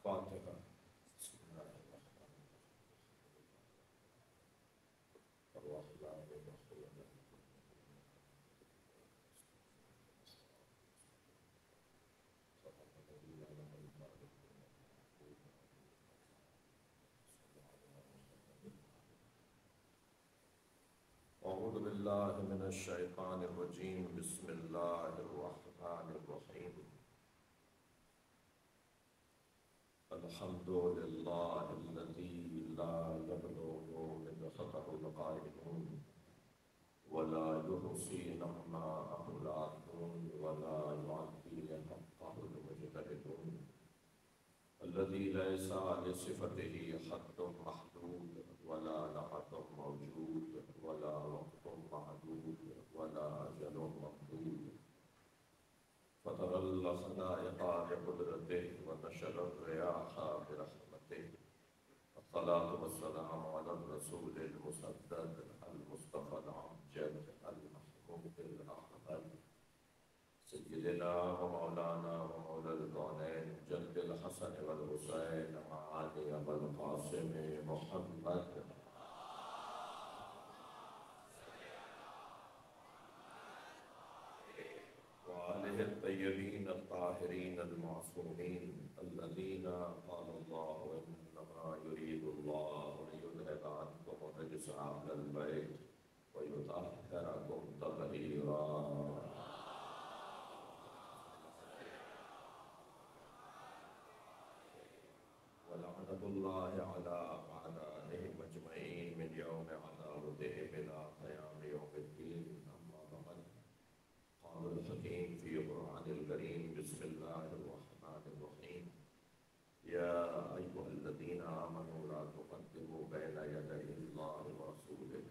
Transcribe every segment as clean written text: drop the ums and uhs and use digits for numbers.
فاتحہ۔ اعوذ باللہ من الشیطان الرجیم، بسم اللہ الرحمن الرحیم۔ الحمد للہ الذی لا یبلغ مدحته القائلون ولا يحصي نعماءه العادون ولا يعطي حقه المجتهدون، الذي ليس لصفته حد محدود ولا نعت موجود ولا وقت معدود ولا أجل ممدود، فطر الخلائق بقدرته ونشر الرياح برحمته، الصلاة والسلام على الرسول المسدد المصطفى الأمجد المحمود الأحمد سيدنا ومولانا ومولى الكونين جد الحسن والحسين مع علي والقاسم محمد وآله الطيبين الطاهرين المعصومين الذين قال الله إنما يريد الله ليذهب عنكم الرجس أهل البيت ويطهركم تطهيرا. ولعنة الله على أعدائهم أجمعين من يوم عداوتهم إلى قيام يوم الدين. أما بعد، قال الحكيم في القرآن الكريم: بسم الله الرحمن الرحيم. يا أيها الذين آمنوا لا تقدموا بين يدي الله ورسوله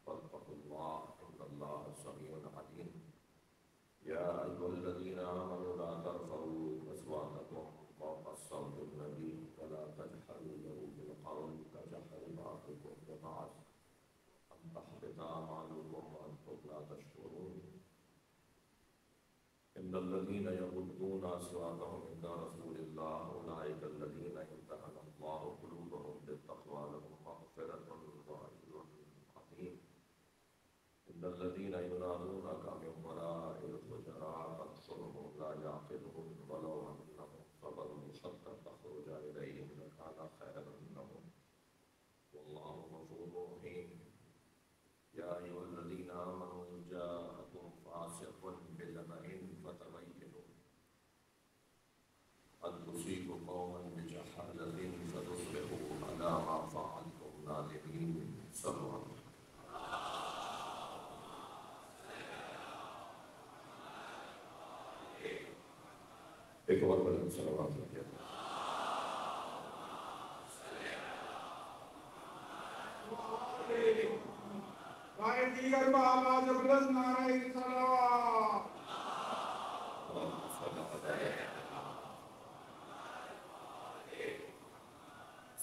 واتقوا الله إن الله سميع عليم. يا أيها الذين آمنوا لا ترفعوا أصواتكم فوق صوت النبي ولا تجهروا له بالقول كجهر بعضكم ببعض أن تحبط أعمالكم وأنتم لا تشعرون. إن الذين يغضون أصواتهم عند رسول الله أولئك الذين امتحن الله قلوبهم بالتقوى لهم مغفرة وأجر عظيم. إن الذين ينادونك من وراء الحجرات أكثرهم لا يعقلون ولو أنهم صبروا حتى تخرج إليهم لكان خيرا لهم والله غفور رحيم. يا أيها الذين آمنوا إن جاءكم فاسق بنبأ فتبينوا أن تصيبوا قوما بجهالة فتصبحوا على ما فعلتم نادمين. صلوا عليه. ایک اور بلند صلوات لگے. دیگر بآواز بلند نعرہ صلوات.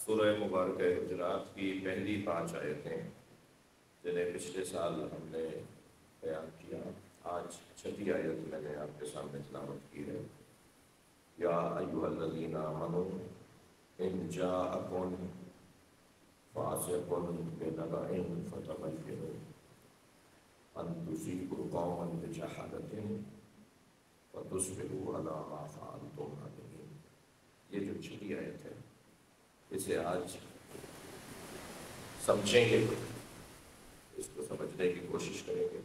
سورہ مبارکہ حجرات کی پہلی 5 آیتیں جنہیں پچھلے سال ہم نے بیان کیا، آج 6 آیت میں نے آپ کے سامنے تلاوت کی ہے. یا ایھا الذین آمنوا ان جاءکم فاسق بنبأ فتبینوا ان تصیبوا قوما بجہالۃ فتصبحوا علی ما فعلتم نادمین. یہ جو 6 آیت ہے اسے آج سمجھیں گے، اس کو سمجھنے کی کوشش کریں گے.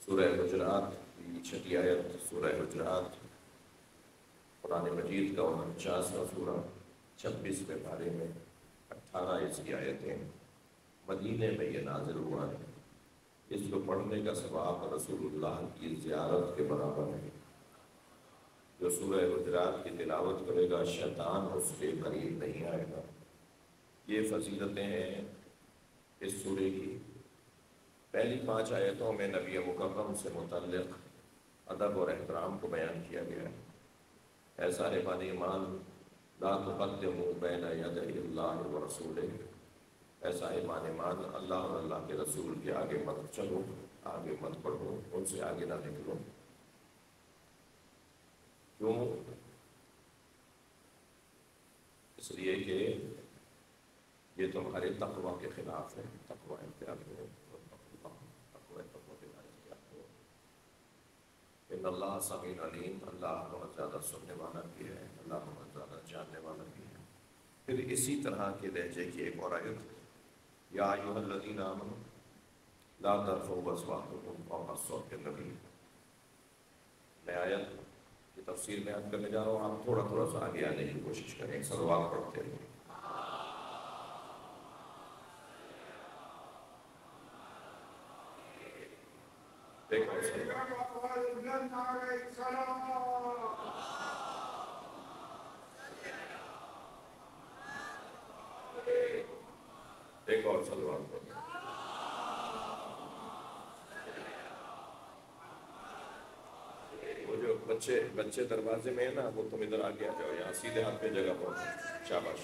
سورہ حجرات کی 6 آیت، سورہ حجرات قرآن مجید کا 49واں سورہ، 26ویں پارے میں 18 اس کی آیتیں مدینے میں یہ نازل ہوا ہے. اس کو پڑھنے کا ثواب رسول اللہ کی زیارت کے برابر ہے. جو سورہ حجرات کی تلاوت کرے گا شیطان اس کے قریب نہیں آئے گا. یہ فضیلتیں ہیں اس سورے کی. پہلی 5 آیتوں میں نبی مکرم سے متعلق ادب اور احترام کو بیان کیا گیا ہے. اے صاحبان ایمان، لا تقدموا بین یدی اللہ ورسولہ. اے صاحبان ایمان، اللہ اور اللہ کے رسول کے آگے مت چلو، آگے مت بڑھو، ان سے آگے نہ نکلو. کیوں؟ اس لیے کہ یہ تمہارے تقوی کے خلاف ہے. تقوی اختیار کرو، تقوی اختیار کرو. ان اللہ سمیع علیم، اللہ بہت زیادہ سننے والا بھی ہے، اللہ بہت زیادہ جاننے والا بھی ہے. پھر اسی طرح کے لہجے کی ایک اور آیت، یا ایھا الذین آمنوا لا ترفعوا اصواتکم فوق صوت النبی. میں آیت کی تفسیر بیان کرنے جا رہا ہوں، آپ تھوڑا تھوڑا سا آگے آنے کی کوشش کریں، صلوات پڑھتے رہیں. دیکھو ایک اور صلوات پڑھو. وہ جو بچے دروازے میں ہیں نا، وہ تم ادھر آگے آ جاؤ، یہاں سیدھے ہاتھ پہ جگہ پہنچو. شاباش.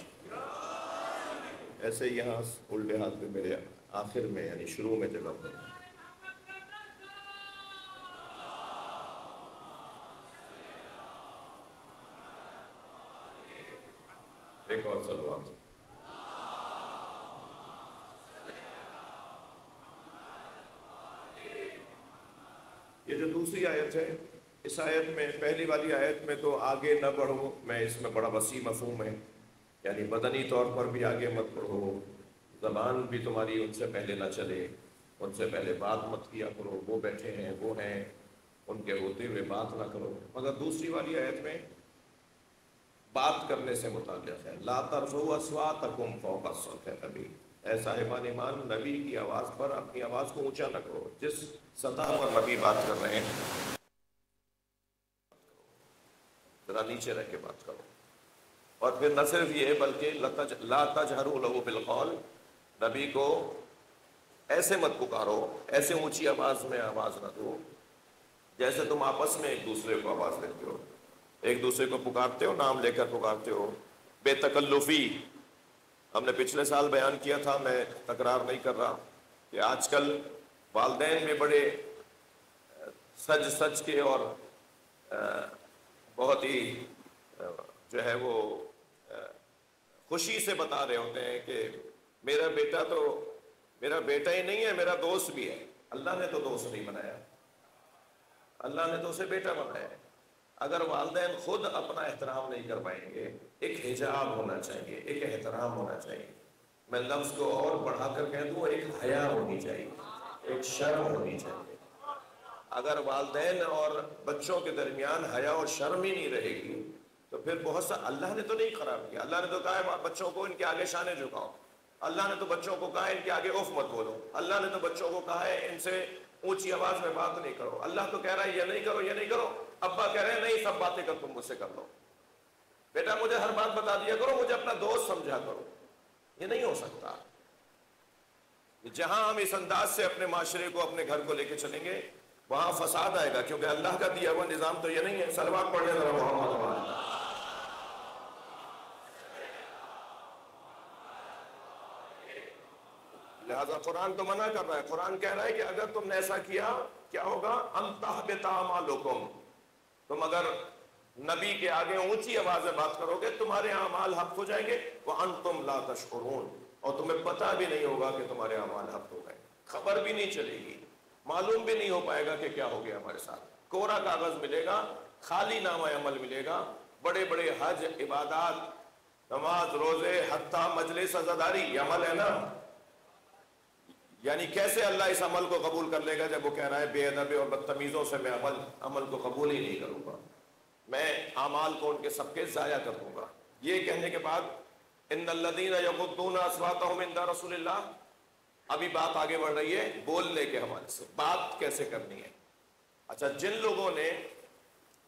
ایسے یہاں الٹے ہاتھ پہ میرے آخر میں یعنی شروع میں جگہ پہنچو. ایک اور صلوات. یہ جو دوسری آیت ہے، اس آیت میں پہلی والی آیت میں تو آگے نہ بڑھو، میں اس میں بڑا وسیع مفہوم ہے، یعنی بدنی طور پر بھی آگے مت بڑھو، زبان بھی تمہاری ان سے پہلے نہ چلے، ان سے پہلے بات مت کیا کرو، وہ بیٹھے ہیں وہ ہیں، ان کے ہوتے ہوئے بات نہ کرو. مگر دوسری والی آیت میں بات کرنے سے متعلق ہے، لا ترفعوا اصواتکم فوق صوت النبی. اے صاحبان ایمان، نبی کی آواز پر اپنی آواز کو اونچا نہ کرو. جس سطح پر نبی بات کر رہے ہیں ذرا نیچے رہ کے بات کرو. اور پھر نہ صرف یہ بلکہ لا تجہروا لہ بالقول، نبی کو ایسے مت پکارو، ایسے اونچی آواز میں آواز نہ دو جیسے تم آپس میں ایک دوسرے کو آواز دیتے ہو، ایک دوسرے کو پکارتے ہو، نام لے کر پکارتے ہو بے تکلفی. ہم نے پچھلے سال بیان کیا تھا، میں تکرار نہیں کر رہا، کہ آج کل والدین میں بڑے سج کے اور بہت ہی جو ہے وہ خوشی سے بتا رہے ہوتے ہیں کہ میرا بیٹا تو میرا بیٹا ہی نہیں ہے، میرا دوست بھی ہے. اللہ نے تو دوست نہیں بنایا، اللہ نے تو اسے بیٹا بنایا ہے. اگر والدین خود اپنا احترام نہیں کر پائیں گے، ایک حجاب ہونا چاہیے، ایک احترام ہونا چاہیے. میں لفظ کو اور بڑھا کر کہہ دوں، ایک حیا ہونی چاہیے، ایک شرم ہونی چاہیے. اگر والدین اور بچوں کے درمیان حیا اور شرم ہی نہیں رہے گی تو پھر بہت سا، اللہ نے تو نہیں خراب کیا، اللہ نے تو کہا ہے بچوں کو ان کے آگے شانے جھکاؤ، اللہ نے تو بچوں کو کہا ہے ان کے آگے اف مت بولو، اللہ نے تو بچوں کو کہا ہے ان سے اونچی آواز میں بات نہیں کرو. اللہ تو کہہ رہا ہے یہ نہیں کرو، یہ نہیں کرو. ابا کہہ رہے ہیں نہیں، سب باتیں کر تم مجھ سے کر لو. بیٹا مجھے ہر بات بتا دیا کرو، مجھے اپنا دوست سمجھا کرو. یہ نہیں ہو سکتا. جہاں ہم اس انداز سے اپنے معاشرے کو، اپنے گھر کو لے کے چلیں گے، وہاں فساد آئے گا، کیونکہ اللہ کا دیا ہوا نظام تو یہ نہیں ہے. صلوات پڑھنے ذرا محمد. لہذا قرآن تو منع کر رہا ہے. قرآن کہہ رہا ہے کہ اگر تم نے ایسا کیا کیا ہوگا؟ ان تحبط اعمالکم. تم اگر نبی کے آگے اونچی آواز میں بات کرو گے، تمہارے اعمال حق ہو جائیں گے. وانتم لا تشعرون. اور تمہیں پتہ بھی نہیں ہوگا کہ تمہارے اعمال حق ہو گئے، خبر بھی نہیں چلے گی، معلوم بھی نہیں ہو پائے گا کہ کیا ہو گیا ہمارے ساتھ. کوڑا کاغذ ملے گا، خالی نامہ عمل ملے گا. بڑے بڑے حج، عبادات، نماز، روزے، حتیٰ مجلس عزاداری، یہ عمل ہے نا. یعنی کیسے اللہ اس عمل کو قبول کر لے گا جب وہ کہہ رہا ہے بے ادب اور بدتمیزوں سے میں عمل کو قبول ہی نہیں کروں گا، میں اعمال کو ان کے سب کے ضائع کر دوں گا. یہ کہنے کے بعد ان الذین یغضون اصواتهم عند رسول اللہ، ابھی بات آگے بڑھ رہی ہے بولنے کے حوالے سے، بات کیسے کرنی ہے. اچھا، جن لوگوں نے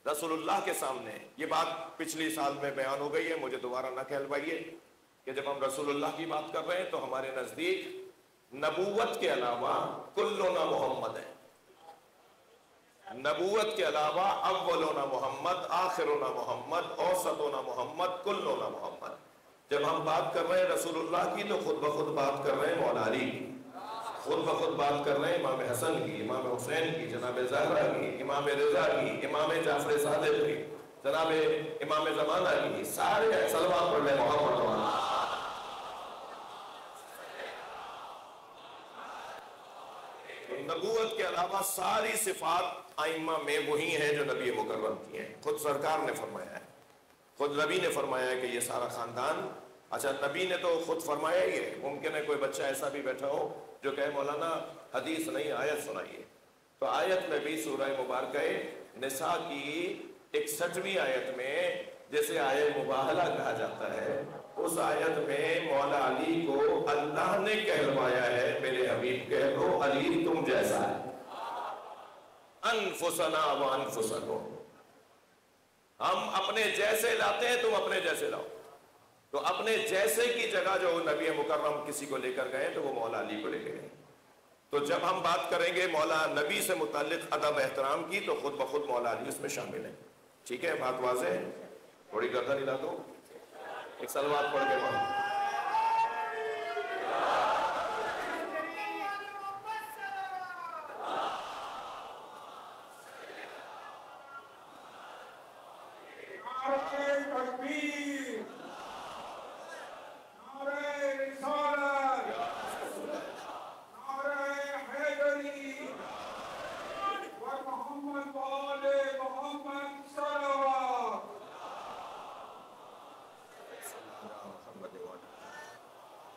رسول اللہ کے سامنے، یہ بات پچھلی سال میں بیان ہو گئی ہے، مجھے دوبارہ نہ کہلوائیے، کہ جب ہم رسول اللہ کی بات کر رہے ہیں تو ہمارے نزدیک نبوت کے علاوہ کلنا محمد ہے. نبوت کے علاوہ اولنا محمد، آخرنا محمد، اوسطنا محمد، کلنا محمد. جب ہم بات کر رہے ہیں رسول اللہ کی تو خود بخود بات کر رہے ہیں مولا علی کی، خود بخود بات کر رہے ہیں امام حسن کی، امام حسین کی، جناب زہرا کی، امام رضا کی، امام جعفر صادق کی. جناب امام زمانہ کی سارے صلوات پڑھ لیں محمد نبوت کے علاوہ ساری صفات ائمہ میں وہی ہیں جو نبی مکرم کی ہیں. خود سرکار نے فرمایا ہے, خود نبی نے فرمایا ہے کہ یہ سارا خاندان. اچھا نبی نے تو خود فرمایا ہی ہے, ممکن ہے کوئی بچہ ایسا بھی بیٹھا ہو جو کہے مولانا حدیث نہیں آیت سنائیے. تو آیت میں بھی سورہ مبارکہ نساء کی 61ویں آیت میں جسے آیت مباہلہ کہا جاتا ہے, اس آیت میں مولا علی کو اللہ نے کہلوایا ہے میرے حبیب کہہ دو علی تم جیسا ہے, انفسنا و انفسکم, ہم اپنے جیسے لاتے ہیں تم اپنے جیسے لاؤ. تو اپنے جیسے کی جگہ جو نبی مکرم کسی کو لے کر گئے تو وہ مولا علی کو لے کے گئے. تو جب ہم بات کریں گے مولا نبی سے متعلق ادب احترام کی تو خود بخود مولا علی اس میں شامل ہے. ٹھیک ہے, بات واضح ہے, تھوڑی گردن ہلا دو, ایک سلوات پڑھ کے وہاں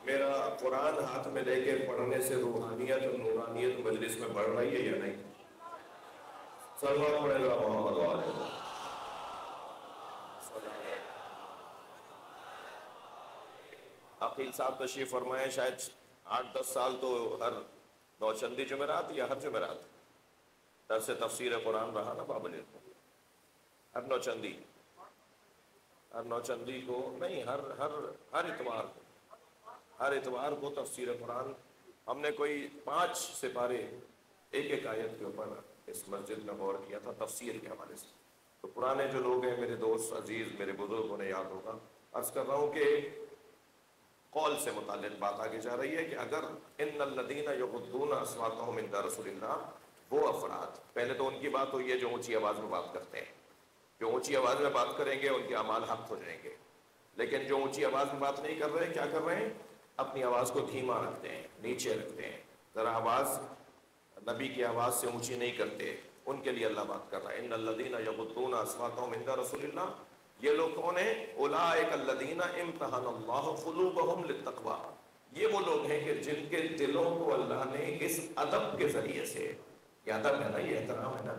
میرا قرآن ہاتھ میں لے کے پڑھنے سے روحانیت اور نورانیت مجلس میں بڑھ رہی ہے یا نہیں؟ صلوات پڑھے گا محمد علیہ. عقیل صاحب تشریف فرمائے, شاید 8-10 سال تو ہر نوچندی جمعرات یا ہر جمعرات درس تفسیر قرآن رہا نا بابل کو, ہر نوچندی کو نہیں, ہر اتوار کو تفسیر قرآن. ہم نے کوئی 5 سپارے ایک آیت کے اوپر اس مسجد میں غور کیا تھا تفسیر کے حوالے سے. تو پرانے جو لوگ ہیں میرے دوست عزیز میرے بزرگوں نے یاد ہوگا, عرض کر رہا ہوں کہ قول سے متعلق بات آگے جا رہی ہے کہ اگر ان الذین یغضون اصواتهم عند رسول اللہ, وہ افراد, پہلے تو ان کی بات ہوئی ہے جو اونچی آواز میں بات کرتے ہیں, جو اونچی آواز میں بات کریں گے ان کے اعمال حق ہو جائیں گے. لیکن جو اونچی آواز میں بات نہیں کر رہے, کیا کر رہے ہیں, اپنی آواز کو دھیما رکھتے ہیں, نیچے رکھتے ہیں, ذرا آواز نبی کی آواز سے اونچی نہیں کرتے, ان کے لیے اللہ بات کر رہا ہے. ان الذین یغضون اصواتهم عند رسول اللہ, یہ لوگ کون ہیں, اولئک الذین امتحن اللہ قلوبهم للتقوی, یہ وہ لوگ ہیں کہ جن کے دلوں کو اللہ نے اس ادب کے ذریعے سے, یہ ادب ہے نا, یہ احترام ہے نا,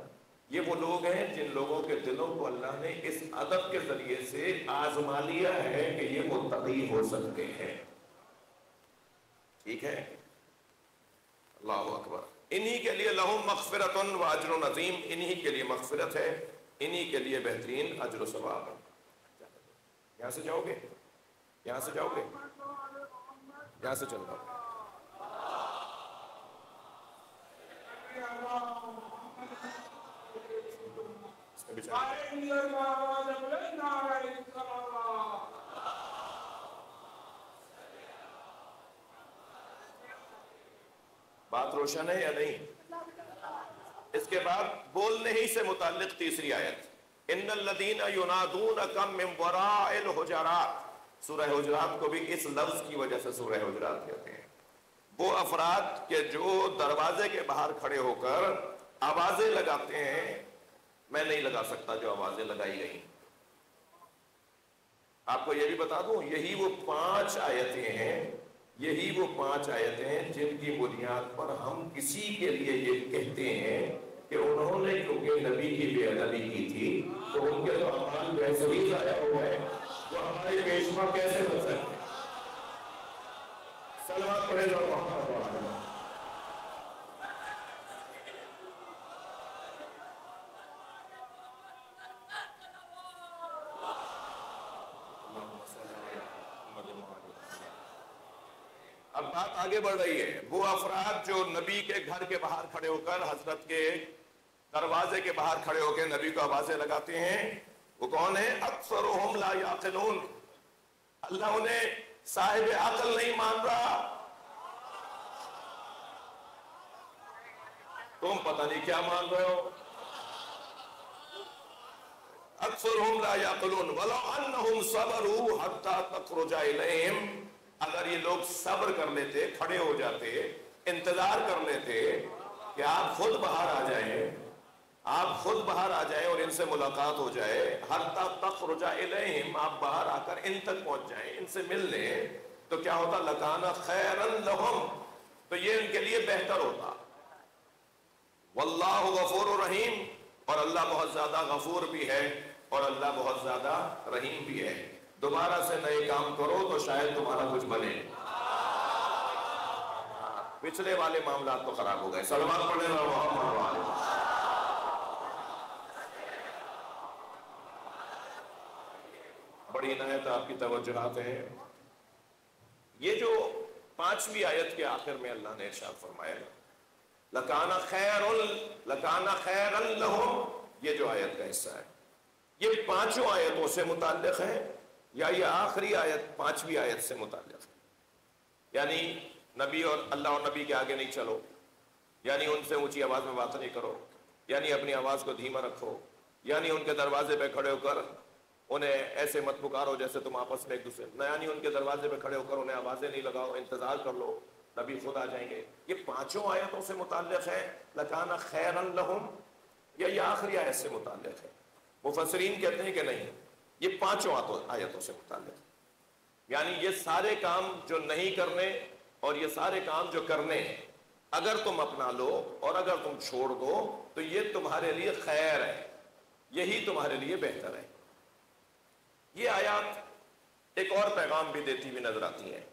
یہ وہ لوگ ہیں جن لوگوں کے دلوں کو اللہ نے اس ادب کے ذریعے سے آزما لیا ہے کہ یہ متقی ہو سکتے ہیں. ٹھیک ہے, اللہ اکبر. انہی کے لیے لہم مغفرۃ و اجر عظیم, انہی کے لیے مغفرت ہے, انہی کے لیے بہترین اجر و ثواب ہے. یہاں سے جاؤ گے, یہاں سے جاؤ گے, یہاں سے چل رہا ہوں. بات روشن ہے یا نہیں؟ اس کے بعد بولنے ہی سے متعلق تیسری آیت, ان الذین ینادونک من وراء الحجرات, سورہ حجرات کو بھی اس لفظ کی وجہ سے سورہ حجرات کہتے ہیں. وہ افراد کہ جو دروازے کے باہر کھڑے ہو کر آوازیں لگاتے ہیں, میں نہیں لگا سکتا جو آوازیں لگائی گئی. آپ کو یہ بھی بتا دوں, یہی وہ 5 آیتیں ہیں, یہی وہ 5 آیتیں ہیں جن کی بنیاد پر ہم کسی کے لیے یہ کہتے ہیں کہ انہوں نے کیونکہ نبی کی بے ادبی کی تھی تو ان کے تو اعمال ویسے ہی ضائع ہو گئے, تو ہمارے پیشوا کیسے بن سکتے ہیں؟ صلوات پڑھے جو محمد علیہ. اب بات آگے بڑھ رہی ہے. وہ افراد جو نبی کے گھر کے باہر کھڑے ہو کر, حضرت کے دروازے کے باہر کھڑے ہو کے نبی کو آوازیں لگاتے ہیں, وہ کون ہیں؟ اکثرهم لا یعقلون, اللہ انہیں صاحب عقل نہیں مان رہا. تم پتہ نہیں کیا مان رہے ہو. اکثرهم لا یعقلون ولو انہم صبروا حتی تخرج الیہم، اگر یہ لوگ صبر کر لیتے، کھڑے ہو جاتے، انتظار کر لیتے کہ آپ خود باہر آ جائیں، آپ خود باہر آ جائیں اور ان سے ملاقات ہو جائے، حتی تخرج الیہم، آپ باہر آ کر ان تک پہنچ جائیں، ان سے مل لیں، تو کیا ہوتا؟ لکان خیرا لہم، تو یہ ان کے لیے بہتر ہوتا۔ واللہ غفور رحیم، اور اللہ بہت زیادہ غفور بھی ہے اور اللہ بہت زیادہ رحیم بھی ہے۔ دوبارہ سے نئے کام کرو تو شاید تمہارا کچھ بنے، پچھلے والے معاملات تو خراب ہو گئے۔ صلوات پڑھنے والا محمد وعلى بڑی عنایت آپ کی توجہات ہیں۔ یہ جو 5ویں آیت کے آخر میں اللہ نے ارشاد فرمایا لَكَانَ خَيْرًا لَهُمْ، یہ جو آیت کا حصہ ہے یہ 5 آیتوں سے متعلق ہے یا یہ آخری آیت 5ویں آیت سے متعلق ہے؟ یعنی نبی اور اللہ اور نبی کے آگے نہیں چلو، یعنی ان سے اونچی آواز میں بات نہیں کرو، یعنی اپنی آواز کو دھیما رکھو، یعنی ان کے دروازے پہ کھڑے ہو کر انہیں ایسے مت پکارو جیسے تم آپس میں ایک دوسرے، یعنی ان کے دروازے پہ کھڑے ہو کر انہیں آوازیں نہیں لگاؤ، انتظار کر لو نبی خود آ جائیں گے۔ یہ 5 آیتوں سے متعلق ہے لَكَانَ خَيْرًا لَهُمْ، یا یہ آخری آیت سے متعلق ہے؟ مفسرین کہتے ہیں کہ نہیں، یہ 5 آیتوں سے متعلق ہے، یعنی یہ سارے کام جو نہیں کرنے اور یہ سارے کام جو کرنے ہیں، اگر تم اپنا لو اور اگر تم چھوڑ دو تو یہ تمہارے لیے خیر ہے، یہی تمہارے لیے بہتر ہے۔ یہ آیات ایک اور پیغام بھی دیتی ہوئی نظر آتی ہیں،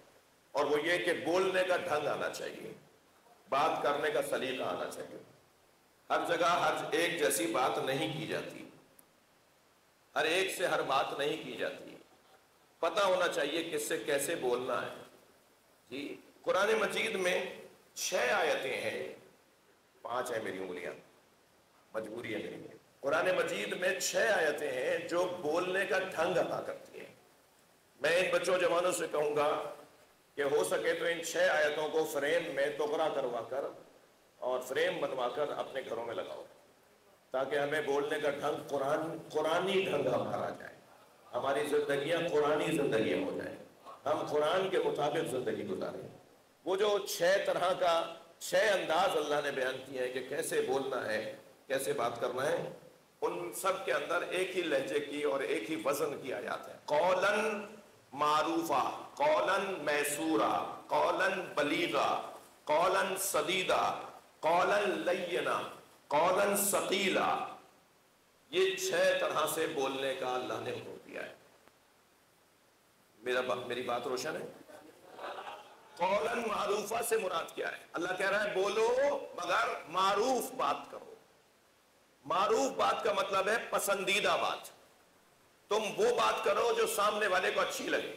اور وہ یہ کہ بولنے کا ڈھنگ آنا چاہیے، بات کرنے کا سلیقہ آنا چاہیے۔ ہر جگہ ہر ایک جیسی بات نہیں کی جاتی، ہر ایک سے ہر بات نہیں کی جاتی، پتہ ہونا چاہیے کس سے کیسے بولنا ہے۔ جی قرآن مجید میں 6 آیتیں ہیں، 5 ہیں میری انگلیاں، مجبوری ہے میری۔ قرآن مجید میں 6 آیتیں ہیں جو بولنے کا ڈھنگ عطا کرتی ہیں۔ میں ان بچوں جوانوں سے کہوں گا کہ ہو سکے تو ان 6 آیتوں کو فریم میں تغرا کروا کر اور فریم بنوا کر اپنے گھروں میں لگاؤ، تاکہ ہمیں بولنے کا ڈھنگ قرآنی ڈھنگ ہمارا جائے، ہماری زندگیاں قرآنی زندگیاں ہو جائیں، ہم قرآن کے مطابق زندگی گزاریں۔ وہ جو 6 انداز اللہ نے بیان کیے ہیں کہ کیسے بولنا ہے، کیسے بات کرنا ہے، ان سب کے اندر ایک ہی لہجے کی اور ایک ہی وزن کی آیات ہے۔ قولاً معروفا، قولاً میسورا، قولاً بلیغا، قولاً سدیدا، قولاً لینا، قولاً ثقیلا، یہ 6 طرح سے بولنے کا اللہ نے حکم دیا ہے۔ میری بات روشن ہے؟ قولاً معروفہ سے مراد کیا ہے؟ اللہ کہہ رہا ہے بولو مگر معروف بات کرو۔ معروف بات کا مطلب ہے پسندیدہ بات، تم وہ بات کرو جو سامنے والے کو اچھی لگے۔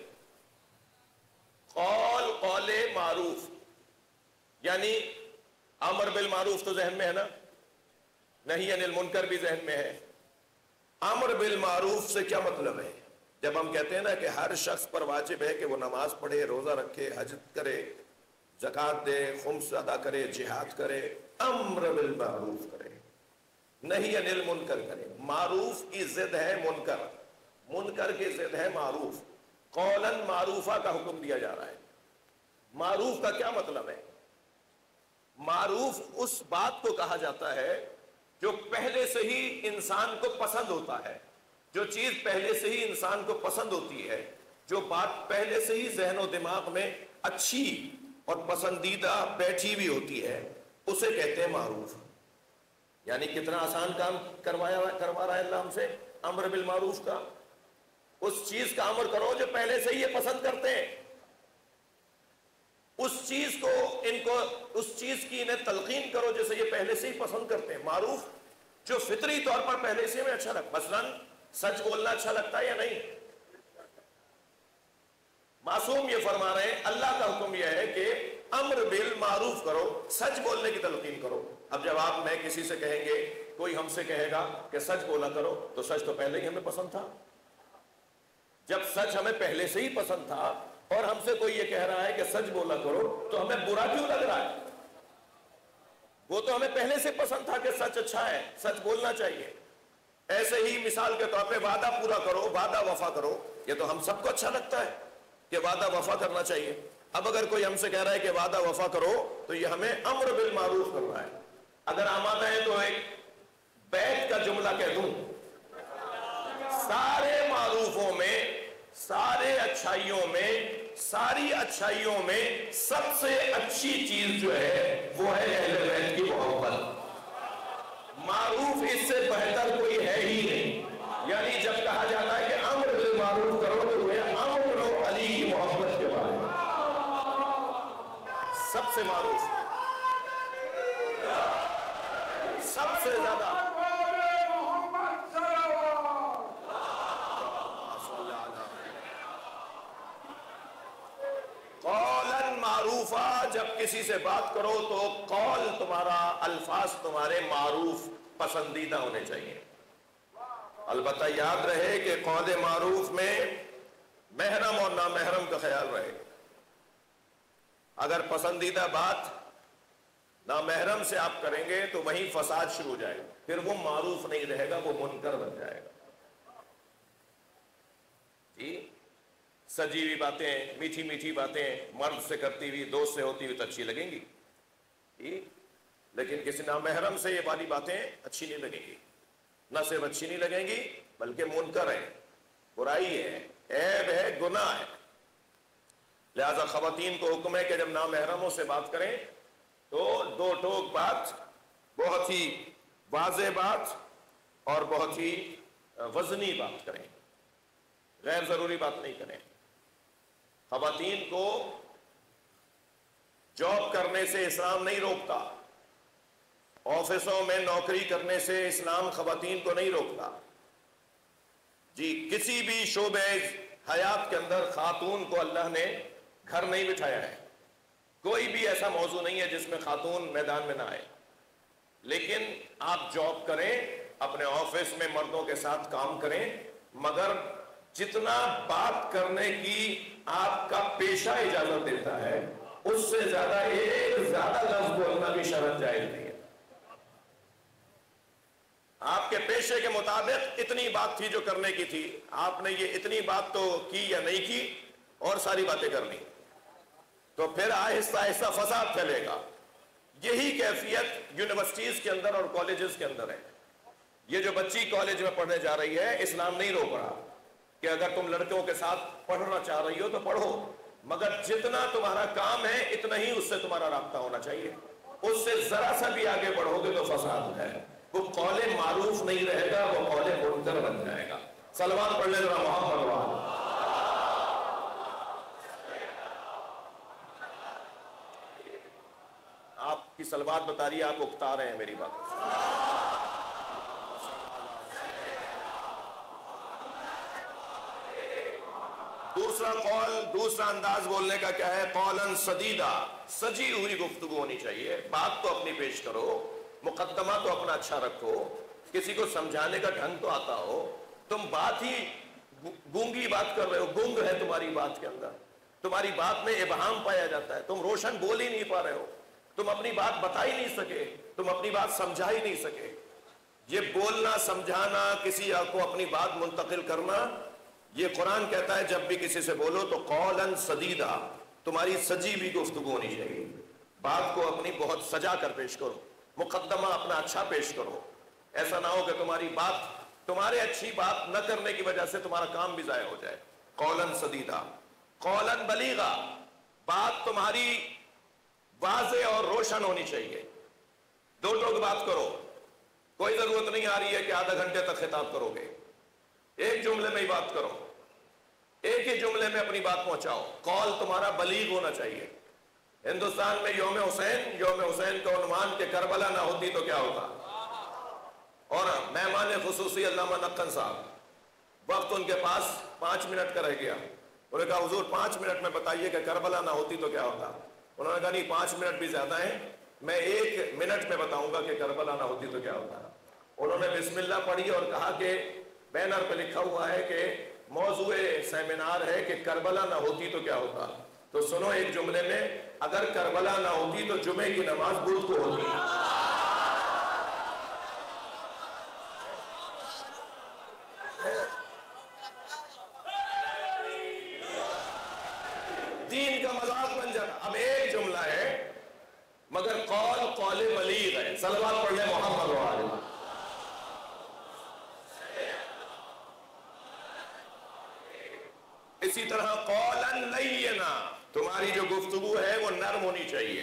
قول معروف، یعنی امر بالمعروف تو ذہن میں ہے نا، نہی عن المنکر بھی ذہن میں ہے۔ امر بالمعروف سے کیا مطلب ہے؟ جب ہم کہتے ہیں نا کہ ہر شخص پر واجب ہے کہ وہ نماز پڑھے، روزہ رکھے، حج کرے، زکوٰۃ دے، خمس ادا کرے، جہاد کرے، امر بالمعروف کرے، نہی عن المنکر کرے۔ معروف کی ضد ہے منکر، منکر کی ضد ہے معروف۔ قولاً معروفہ کا حکم دیا جا رہا ہے۔ معروف کا کیا مطلب ہے؟ معروف اس بات کو کہا جاتا ہے جو پہلے سے ہی انسان کو پسند ہوتا ہے، جو چیز پہلے سے ہی انسان کو پسند ہوتی ہے، جو بات پہلے سے ہی ذہن و دماغ میں اچھی اور پسندیدہ بیٹھی ہوئی ہوتی ہے، اسے کہتے ہیں معروف۔ یعنی کتنا آسان کام کروا رہا ہے اللہ ہم سے، امر بالمعروف کا۔ اس چیز کا امر کرو جو پہلے سے ہی یہ پسند کرتے ہیں، اس چیز کی انہیں تلقین کرو جیسے یہ پہلے سے ہی پسند کرتے ہیں۔ معروف جو فطری طور پر پہلے سے ہمیں اچھا لگتا، مثلاً سچ بولنا اچھا لگتا ہے یا نہیں؟ معصوم یہ فرما رہے ہیں اللہ کا حکم یہ ہے کہ امر بالمعروف کرو، سچ بولنے کی تلقین کرو۔ اب جب آپ میں کسی سے کہیں گے، کوئی ہم سے کہے گا کہ سچ بولا کرو، تو سچ تو پہلے ہی ہمیں پسند تھا۔ جب سچ ہمیں پہلے سے ہی پسند تھا اور ہم سے کوئی یہ کہہ رہا ہے کہ سچ بولا کرو، تو ہمیں برا کیوں لگ رہا ہے؟ وہ تو ہمیں پہلے سے پسند تھا کہ سچ اچھا ہے، سچ بولنا چاہیے۔ ایسے ہی مثال کے طور پہ وعدہ پورا کرو، وعدہ وفا کرو. یہ تو ہم سب کو اچھا لگتا ہے کہ وعدہ وفا کرنا چاہیے. اب اگر کوئی ہم سے کہہ رہا ہے کہ وعدہ وفا کرو تو یہ ہمیں امر بالمعروف کرنا ہے. اگر آمادہ ہے تو ایک بیت کا جملہ کہہ دوں. سارے معروفوں میں، سارے اچھائیوں میں، ساری اچھائیوں میں سب سے اچھی چیز جو ہے وہ ہے اہل بیت کی محبت. معروف اس سے بہتر کوئی ہے ہی نہیں. یعنی جب کہا جاتا ہے کہ امر بالمعروف کرو تو وہ امر کرو علی کی محبت کے بارے میں. سب سے معروف، سب سے زیادہ قولاً معروفا. جب کسی سے بات کرو تو قول تمہارا، الفاظ تمہارے معروف، پسندیدہ ہونے چاہیے. البتہ یاد رہے کہ قول معروف میں محرم اور نامحرم کا خیال رہے. اگر پسندیدہ بات نامحرم سے آپ کریں گے تو وہیں فساد شروع ہو جائے گا، پھر وہ معروف نہیں رہے گا، وہ منکر بن جائے گا. جی سجی ہوئی باتیں، میٹھی میٹھی باتیں مرد سے کرتی ہوئی، دوست سے ہوتی ہوئی تو اچھی لگیں گی، لیکن کسی نامحرم سے یہ والی باتیں اچھی نہیں لگیں گی. نہ صرف اچھی نہیں لگیں گی بلکہ منکر ہے، برائی ہے، عیب ہے، گناہ ہے. لہذا خواتین کو حکم ہے کہ جب نامحرموں سے بات کریں تو دو ٹوک بات، بہت ہی واضح بات اور بہت ہی وزنی بات کریں، غیر ضروری بات نہیں کریں. خواتین کو جاب کرنے سے اسلام نہیں روکتا، آفسوں میں نوکری کرنے سے اسلام خواتین کو نہیں روکتا. جی کسی بھی شعبے حیات کے اندر خاتون کو اللہ نے گھر نہیں بٹھایا ہے. کوئی بھی ایسا موضوع نہیں ہے جس میں خاتون میدان میں نہ آئے. لیکن آپ جاب کریں، اپنے آفس میں مردوں کے ساتھ کام کریں، مگر جتنا بات کرنے کی آپ کا پیشہ اجازت دیتا ہے اس سے زیادہ ایک زیادہ لفظ بولنا بھی شرط جائز نہیں ہے. آپ کے پیشے کے مطابق اتنی بات تھی جو کرنے کی تھی، آپ نے یہ اتنی بات تو کی یا نہیں کی اور ساری باتیں کرنی، تو پھر آہستہ آہستہ فساد پھیلے گا. یہی کیفیت یونیورسٹیز کے اندر اور کالجز کے اندر ہے. یہ جو بچی کالج میں پڑھنے جا رہی ہے، اسلام نہیں روک رہا کہ اگر تم لڑکوں کے ساتھ پڑھنا چاہ رہی ہو تو پڑھو، مگر جتنا تمہارا کام ہے اتنا ہی اس سے تمہارا رابطہ ہونا چاہیے. اس سے ذرا سا بھی آگے بڑھو گے تو فساد ہے. وہ قول معروف نہیں رہے گا، وہ قول منکر بن جائے گا. صلوات پڑھ لیں ذرا محمد وعلى. آپ کی صلوات بتا رہی ہے آپ اکتا رہے ہیں میری بات. دوسرا قول، دوسرا انداز بولنے کا کیا ہے؟ قولاً سدیدہ. سجی ہوئی گفتگو ہونی چاہیے. بات تو اپنی پیش کرو، مقدمہ تو اپنا اچھا رکھو، کسی کو سمجھانے کا ڈھنگ تو آتا ہو. تم بات ہی گونگی بات کر رہے ہو، گونگ ہے تمہاری بات کے اندر، تمہاری بات میں ابہام پایا جاتا ہے، تم روشن بول ہی نہیں پا رہے ہو، تم اپنی بات بتا ہی نہیں سکے، تم اپنی بات سمجھا ہی نہیں سکے. یہ بولنا، سمجھانا، کسی کو اپنی بات منتقل کرنا، یہ قرآن کہتا ہے جب بھی کسی سے بولو تو قولاً سدیدہ. تمہاری سجی بھی گفتگو ہونی چاہیے. بات کو اپنی بہت سجا کر پیش کرو، مقدمہ اپنا اچھا پیش کرو. ایسا نہ ہو کہ تمہاری بات، تمہارے اچھی بات نہ کرنے کی وجہ سے تمہارا کام بھی ضائع ہو جائے. قولاً سدیدہ. قولاً بلیغا. بات تمہاری واضح اور روشن ہونی چاہیے. دو ٹوک بات کرو، کوئی ضرورت نہیں آ رہی ہے کہ آدھا گھنٹے تک خطاب کرو گے. ایک جملے میں ہی بات کرو، ایک ہی جملے میں اپنی بات پہنچاؤ. قول تمہارا بلیغ ہونا چاہیے. ہندوستان میں یوم حسین کا عنوان کہ کربلا نہ ہوتی تو کیا ہوتا. اور مہمان خصوصی علامہ نقن صاحب، وقت ان کے پاس 5 منٹ کا رہ گیا. انہوں نے کہا حضور 5 منٹ میں بتائیے کہ کربلا نہ ہوتی تو کیا ہوتا. انہوں نے کہا نہیں 5 منٹ بھی زیادہ ہیں، میں 1 منٹ میں بتاؤں گا کہ کربلا نہ ہوتی تو کیا ہوتا. انہوں نے بسم اللہ پڑھی اور کہا کہ بینر پہ لکھا ہوا ہے کہ موضوع سیمینار ہے کہ کربلا نہ ہوتی تو کیا ہوتا. تو سنو ایک جملے میں، اگر کربلا نہ ہوتی تو جمعے کی نماز بدھ کو ہوتی. اسی طرح قولا لینا، تمہاری جو گفتگو ہے وہ نرم ہونی چاہیے.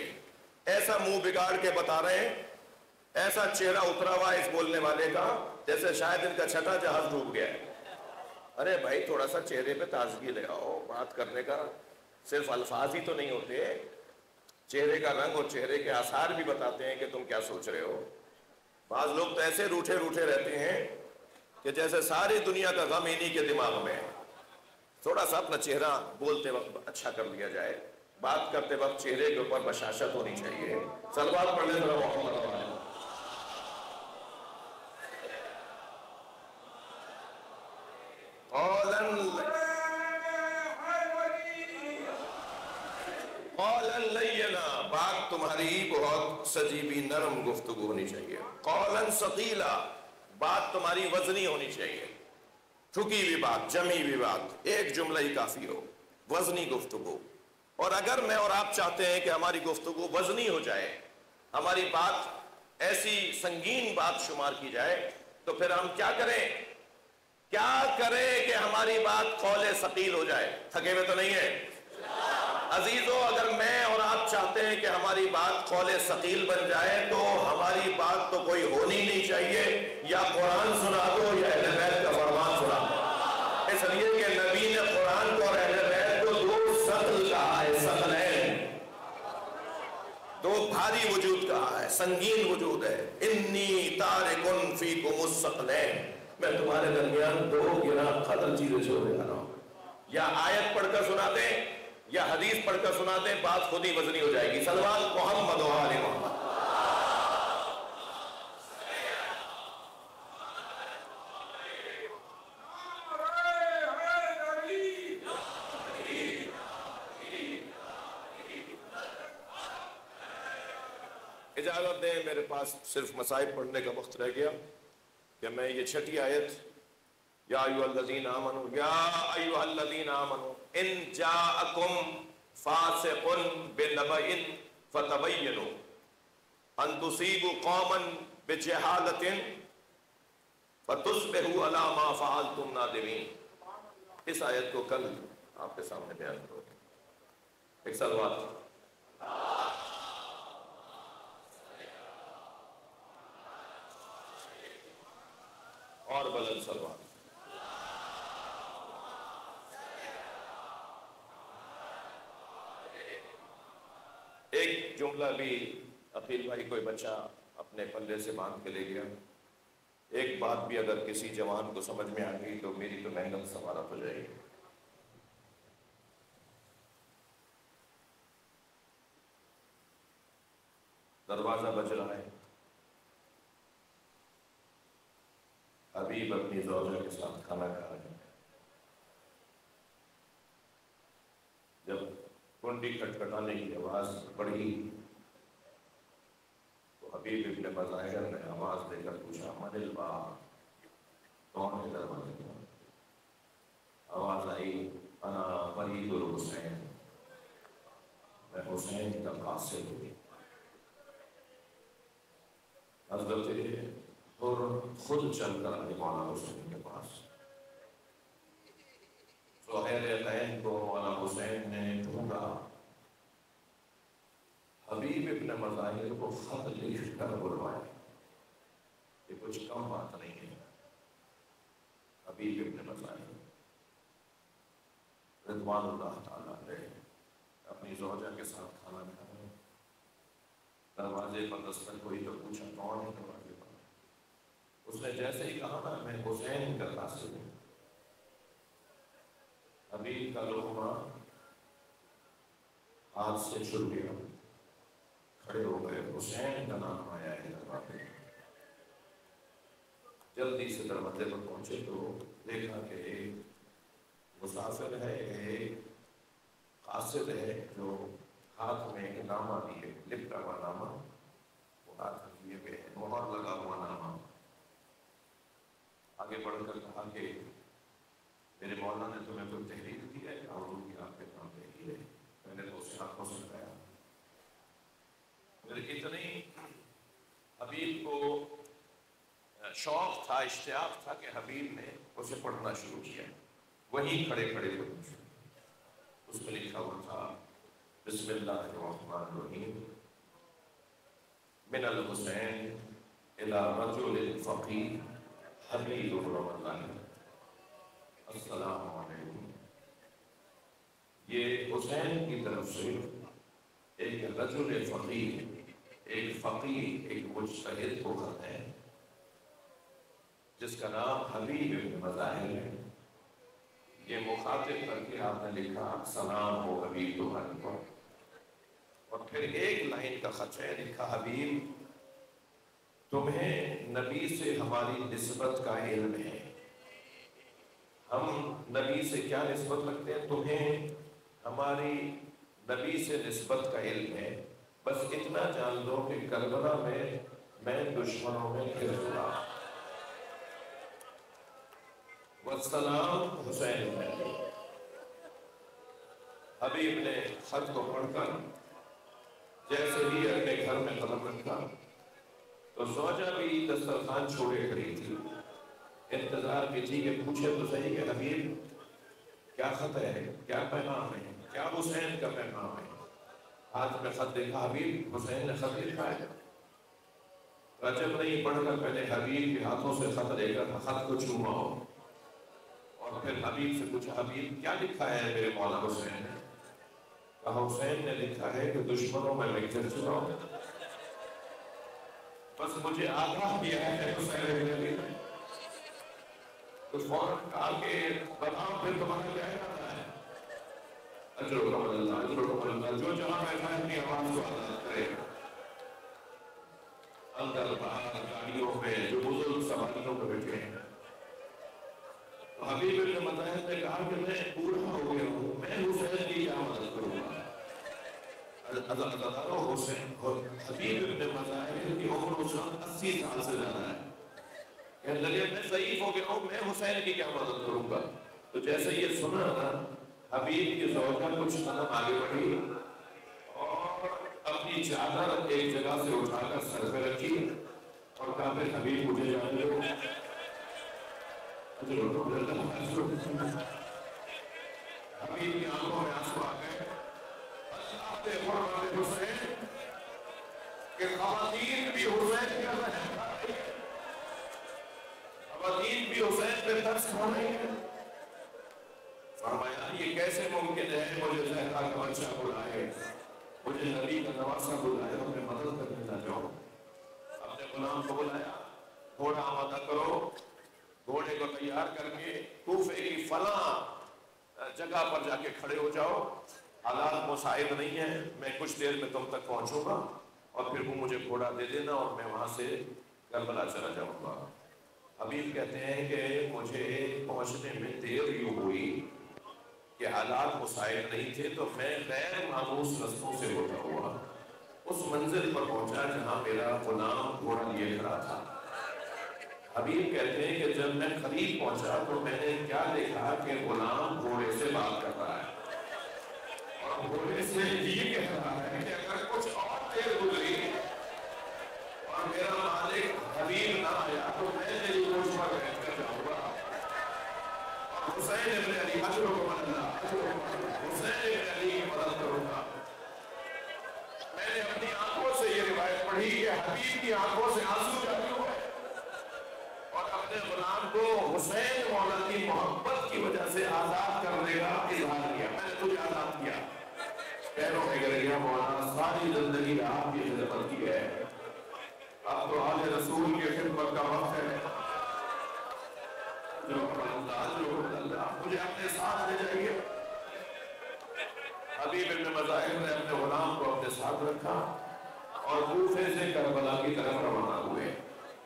ایسا منہ بگاڑ کے بتا رہے ہیں، ایسا چہرہ اترا ہوا اس بولنے والے کا جیسے شاید ان کا چھٹا جہاز ڈوب گیا ہے. ارے بھائی تھوڑا سا چہرے پہ تازگی لے آؤ، بات کرنے کا صرف الفاظ ہی تو نہیں ہوتے، چہرے کا رنگ اور چہرے کے آثار بھی بتاتے ہیں کہ تم کیا سوچ رہے ہو. بعض لوگ تو ایسے روٹھے روٹھے رہتے ہیں کہ جیسے ساری دنیا کا غم انہی کے دماغ میں ہے. تھوڑا سا اپنا چہرہ بولتے وقت اچھا کر لیا جائے، بات کرتے وقت چہرے کے اوپر بشاشت ہونی چاہیے. صلوات پڑھ لیں ذرا محمد علیہ. قولا لینا، بات تمہاری بہت سجیبی نرم گفتگو ہونی چاہیے. قولا ثقیلا، بات تمہاری وزنی ہونی چاہیے، ٹھکی ہوئی بات، جمی ہوئی بات، ایک جملہ ہی کافی ہو، وزنی گفتگو. اور اگر میں اور آپ چاہتے ہیں کہ ہماری گفتگو وزنی ہو جائے، ہماری بات ایسی سنگین بات شمار کی جائے، تو پھر ہم کیا کریں کہ ہماری بات قول ثقیل ہو جائے. تھکے ہوئے تو نہیں ہے عزیزو؟ اگر میں اور آپ چاہتے ہیں کہ ہماری بات قول ثقیل بن جائے تو ہماری بات تو کوئی ہونی نہیں چاہیے، یا قرآن سنا دو یا اہل بیت کا فرمان سنا دو. اس لیے کہ نبی نے قرآن کو اور اہل بیت کو دو ثقل کہا ہے، ثقلین، دو بھاری وجود کہا ہے، سنگین وجود ہے. انی تارکن فیکم الثقلین، میں تمہارے درمیان دو گنا قدر چیزیں چھوڑنے جا رہا ہوں. یا آیت پڑھ کر سنا دیں یا حدیث پڑھ کر سنا دیں، بات خود ہی وزنی ہو جائے گی. صلوات محمد و آل محمد. اجازت دیں، میرے پاس صرف مصائب پڑھنے کا وقت رہ گیا کہ میں یہ چھٹی آیت، یا ایھا الذین آمنوا، یا ایھا الذین آمنوا ان جاءکم فاسق بنبأ فتبینوا ان تصیبوا قوما بجہالۃ فتصبحوا علی ما فعلتم نادمین. اس آیت کو کل آپ کے سامنے بیان کرو. ایک صلوات. اور بلند صلوات. ایک جملہ بھی عقیل بھائی کوئی بچہ اپنے پلے سے باندھ کے لے گیا. ایک بات بھی اگر کسی جوان کو سمجھ میں آ گئی تو میری تو محنت سوارت ہو جائے گی. دروازہ بج رہا ہے. حبیب اپنی زوجہ کے ساتھ کھانا کھا رہے ہیں. جب کنڈی کھٹکھٹانے کی آواز پڑی تو حبیب ابن مظاہر نے آواز دے کر پوچھا من الباب، کون ہے دروازے پر؟ آواز آئی انا فرید الحسین، میں حسین کا قاصد ہوں. حضرت خود چل کر آئے مولانا حسین کے پاس. ظہیر عین کو مولانا حسین نے ڈھونڈا. حبیب ابن مظاہر کو خط لکھ کر بلوایا. یہ کچھ کم بات نہیں ہے. حبیب ابن مظاہر رضوان اللہ تعالیٰ علیہ اپنی زوجہ کے ساتھ کھانا کھا رہے. دروازے پر دستک ہوئی تو پوچھا کون ہے دروازے پر؟ اس نے جیسے ہی کہا نا میں حسین کا قاصد ہوں، حبیب کا لقمہ ہاتھ سے چھوٹ گیا. کھڑے ہو گئے. حسین کا نام آیا ہے دروازے. جلدی سے دروازے پر پہنچے تو دیکھا کہ ایک مسافر ہے، ایک قاصد ہے جو ہاتھ میں ایک نامہ لیے، لکھا ہوا نامہ، وہ ہاتھ میں لیے ہوئے، مہر لگا ہوا نامہ. آگے بڑھ کر کہا کہ میرے مولانا نے تمہیں کوئی تحریر دی ہے؟ حضور کی آپ کے نام تحریر ہے. میں نے تو اسے آنکھوں سے کہا. میرے اتنی حبیب کو شوق تھا، اشتیاق تھا کہ حبیب نے اسے پڑھنا شروع کیا. وہیں کھڑے کھڑے ہوئے اس میں لکھا ہوا تھا بسم اللہ الرحمن الرحیم من الحسین الى رجل فقیر حبیب الرحمن السلام علیکم. یہ حسین کی طرف سے ایک رجل فقیر، ایک فقیر، ایک مجتہد کو خط ہے جس کا نام حبیب بن مظاہر ہے. یہ مخاطب کر کے آپ نے لکھا سلام ہو حبیب تمہارے پر. اور پھر ایک لائن کا خط ہے، لکھا حبیب تمہیں نبی سے ہماری نسبت کا علم ہے. ہم نبی سے کیا نسبت رکھتے ہیں؟ تمہیں ہماری نبی سے نسبت کا علم ہے. بس اتنا جان لو کہ کربلا میں دشمنوں میں گر گیا. والسلام حسین میں. حبیب نے خط کو پڑھ کر جیسے ہی اپنے گھر میں قدم رکھا تو زوجہ بھی دسترخوان چھوڑے کھڑی تھی، انتظار کی تھی کہ پوچھے تو صحیح کہ حبیب کیا خط ہے، کیا پیغام ہے، کیا حسین کا پیغام ہے. ہاتھ میں خط دیکھا، حبیب حسین نے خط لکھا ہے. رجب نہیں پڑھ کر پہلے حبیب کے ہاتھوں سے خط لے کر خط کو چوما ہو اور پھر حبیب سے پوچھا حبیب کیا لکھا ہے میرے مولا حسین نے؟ کہا حسین نے لکھا ہے کہ دشمنوں میں گر چکا ہوں، بس مجھے آگاہ کیا ہے حسین نے. تو فوراً کہا کہ بتاؤ پھر تمہارا کیا ارادہ ہے؟ اجرکم اللہ، اجرکم اللہ. جو جہاں بیٹھا ہے اپنی آواز کو آزاد کرے. اندر باہر گاڑیوں میں جو بزرگ سواریوں پہ بیٹھے ہیں. تو حبیب ابن مظاہر نے کہا کہ میں بوڑھا ہو گیا ہوں، میں حسین کی کیا مدد کروں گا. حبیب ابن مظاہر کی عمر 80 سال سے زیادہ ہے. کہنے لگے میں ضعیف ہو گیا ہوں، میں حسین کی کیا مدد کروں گا. تو جیسے یہ سنا نا، حبیب کی زوجہ کچھ قدم آگے بڑھی اور اپنی چادر ایک جگہ سے اٹھا کر سر پہ رکھی اور کہا پھر حبیب مجھے جانے دو. حبیب کی آنکھوں میں آنسو آ گئے. اللہ نے فرمایا حسین کہ خواتین بھی حسین کا خواتین بھی حسین پہ ترس کھا رہی ہیں. فرمایا یہ کیسے ممکن ہے مجھے زہرا کا بچہ بلائے، مجھے نبی کا نواسہ بلائے اور میں مدد کرنے نہ جاؤں. اپنے غلام کو بلایا، گھوڑا آمادہ کرو. گھوڑے کو تیار کر کے کوفے کی فلاں جگہ پر جا کے کھڑے ہو جاؤ. حالات مساعد نہیں ہیں، میں کچھ دیر میں تم تک پہنچوں گا اور پھر وہ مجھے گھوڑا دے دینا اور میں وہاں سے کربلا چلا جاؤں گا. حبیب کہتے ہیں کہ مجھے پہنچنے میں دیر یوں ہوئی کہ حالات مساعد نہیں تھے تو میں غیر معموس رستوں سے ہوتا ہوا اس منزل پر پہنچا جہاں میرا غلام گھوڑا لیے کھڑا تھا. حبیب کہتے ہیں کہ جب میں قریب پہنچا تو میں نے کیا دیکھا کہ غلام گھوڑے سے بات کر رہا ہے اور گھوڑے سے یہ کہہ رہا ہے کہ اگر کچھ اور دیر گزری اور میرا مالک حبیب نہ آیا تو میں تیری گوش پر بیٹھ کر جاؤں گا. حسین ابن علی اجرکم اللہ، حسین ابن علی کی مدد کروں گا. میں نے اپنی آنکھوں سے یہ روایت پڑھی کہ حبیب کی آنکھوں سے آنسو جاری ہوئے اور اپنے غلام کو حسین مولا کی محبت کی وجہ سے آزاد کرنے کا اظہار کیا. میں نے تجھے آزاد کیا، پیروں میں گر گیا مولا، ساری زندگی آپ کی خدمت کی ہے، اب تو آل رسول کی خدمت کا وقت ہے. مجھے اپنے ساتھ لے جائیے. حبیب ابن مظاہر نے اپنے غلام کو اپنے ساتھ رکھا اور کوفے سے کربلا کی طرف روانہ ہوئے.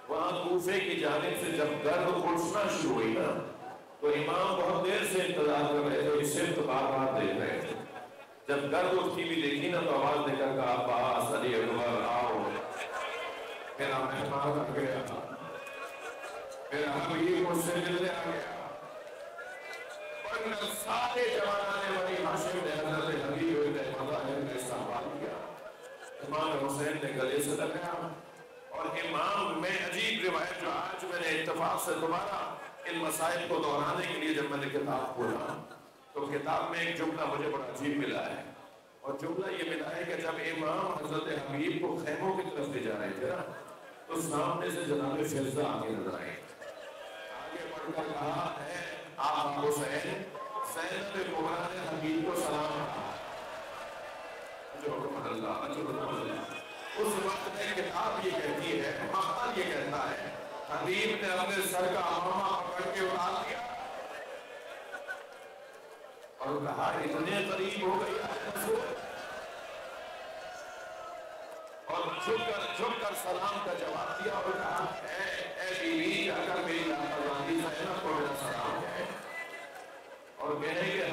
وہاں کوفے کی جانب سے جب گرد اٹھنا شروع ہوئی نا تو امام بہت دیر سے انتظار کر رہے تھے، اس سے بار بار دیکھ رہے تھے. جب گرد اٹھتی بھی دیکھی نا تو آواز دے کر کہا عباس علی اکبر آؤ، میرا مہمان آ گیا، میرا حبیب مجھ سے ملنے آ گیا. ورنہ سارے جوانان بنی ہاشم نے حضرت حبیب ابن مظاہر نے استقبال کیا. امام حسین نے گلے سے لگایا اور امام میں عجیب روایت جو آج میں نے اتفاق سے دوبارہ ان مسائل کو دہرانے کے لیے جب میں نے کتاب کھولا تو تو کتاب میں ایک جملہ مجھے بڑا عجیب ملا ہے، اور جملہ یہ ملا ہے کہ جب امام حضرت حبیب کو خیموں کی طرف لے جا رہے تھے نا، تو سامنے سے جناب فضہ آگے نظر آئی، آگے بڑھ کر کہا ہے آپ حسین، زینب کبریٰ نے حبیب کو سلام کہا، اس وقت میں کتاب یہ کہتی ہے، مقال یہ کہتا ہے، حبیب نے اپنے سر کا امامہ پکڑ کے اتار دیا اور کہا اتنے قریب ہو گئی رسول، اور جھک کر سلام کا جواب دیا اور کہا اے بیوی، اگر میری لاپرواہی زینب کو میرا سلام ہے اور کہنے کہ